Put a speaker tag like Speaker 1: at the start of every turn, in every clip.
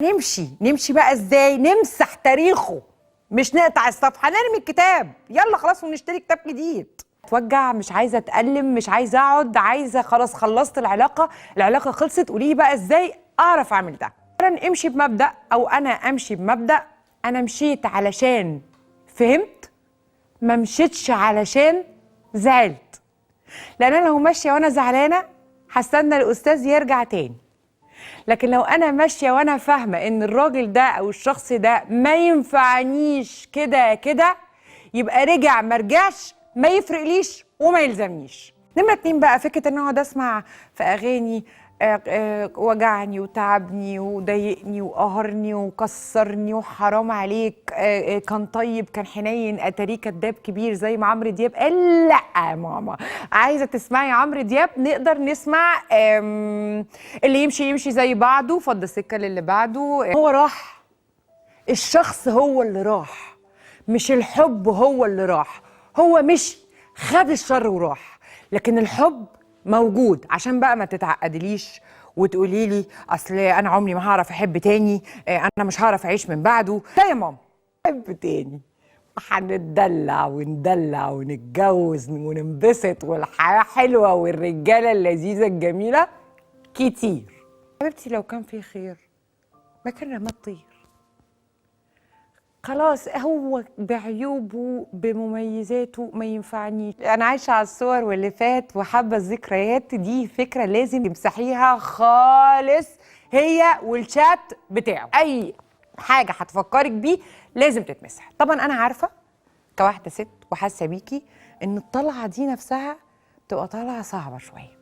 Speaker 1: نمشي بقى ازاي؟ نمسح تاريخه، مش نقطع الصفحه، نرمي الكتاب، يلا خلاص ونشتري كتاب جديد. اتوجع، مش عايزه اتألم، مش عايزه اقعد، عايزه خلاص خلصت العلاقه خلصت. قولي لي بقى ازاي اعرف اعمل ده؟ اولا امشي بمبدأ، او انا امشي بمبدأ انا مشيت علشان فهمت، ما مشيتش علشان زعلت. لان انا لو ماشيه وانا زعلانه هستنى الاستاذ يرجع تاني. لكن لو انا ماشيه وانا فاهمه ان الراجل ده او الشخص ده ما ينفعنيش كده كده، يبقى رجع ما رجعش ما يفرقليش وما يلزمنيش. نمرة 2 بقى، فكره ان اقعد اسمع في اغاني وجعني وتعبني وضايقني وقهرني وكسرني وحرام عليك، كان طيب كان حنين اتاريه كداب كبير زي ما عمرو دياب قال. لا يا ماما، عايزه تسمعي عمرو دياب نقدر نسمع اللي يمشي زي بعضه، فض السكه للي بعده. هو راح، الشخص هو اللي راح، مش الحب هو اللي راح. هو مشي خد الشر وراح، لكن الحب موجود. عشان بقى ما تتعقدليش وتقولي لي اصل انا عمري ما هعرف احب تاني، انا مش هعرف اعيش من بعده. لا يا ماما، احب تاني، هنتدلع وندلع ونتجوز وننبسط والحياه حلوه والرجاله اللذيذه الجميله كتير. حبيبتي لو كان في خير ما كان رمى الطير. خلاص هو بعيوبه بمميزاته ما ينفعنيش. انا عايشه على الصور واللي فات وحابه الذكريات دي، فكره لازم تمسحيها خالص، هي والشات بتاعه. اي حاجه هتفكرك بيه لازم تتمسح. طبعا انا عارفه كواحده ست وحاسه بيكي ان الطلعه دي نفسها تبقى طلعه صعبه شويه،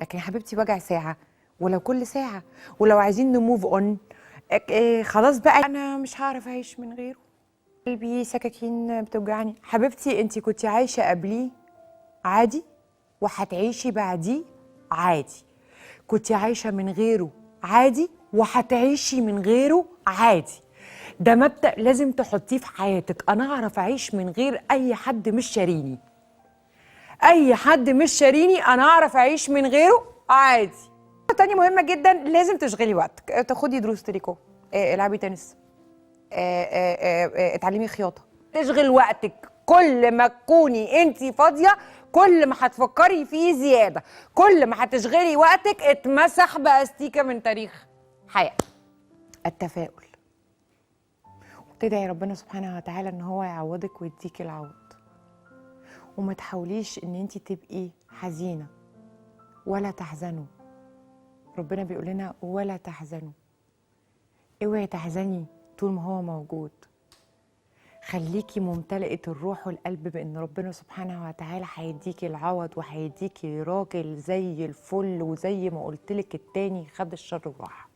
Speaker 1: لكن يا حبيبتي وجع ساعه، ولو كل ساعه، ولو عايزين نموف اون خلاص بقى انا مش هعرف اعيش من غيره، قلبي سكاكين بتوجعني. حبيبتي انتي كنتي عايشه قبليه عادي وهتعيشي بعديه عادي، كنتي عايشه من غيره عادي وهتعيشي من غيره عادي. ده مبدأ لازم تحطيه في حياتك. انا اعرف اعيش من غير اي حد مش شاريني، اي حد مش شاريني انا اعرف اعيش من غيره عادي. تانية مهمة جدا، لازم تشغلي وقتك، تاخدي دروس تريكو، العبي تنس، اتعلمي خياطة. تشغل وقتك، كل ما تكوني انت فاضية كل ما هتفكري فيه زيادة، كل ما هتشغلي وقتك اتمسح باستيكة من تاريخ حياة. التفاؤل، وتدعي ربنا سبحانه وتعالى ان هو يعوضك ويديكي العوض. وما تحاوليش ان انت تبقي حزينة ولا تحزنوا. ربنا بيقول لنا ولا تحزنوا، اوعي تحزني طول ما هو موجود. خليكي ممتلئة الروح والقلب بان ربنا سبحانه وتعالى هيديكي العوض وهيديكي راجل زي الفل، وزي ما قلتلك التاني خد الشر وراح.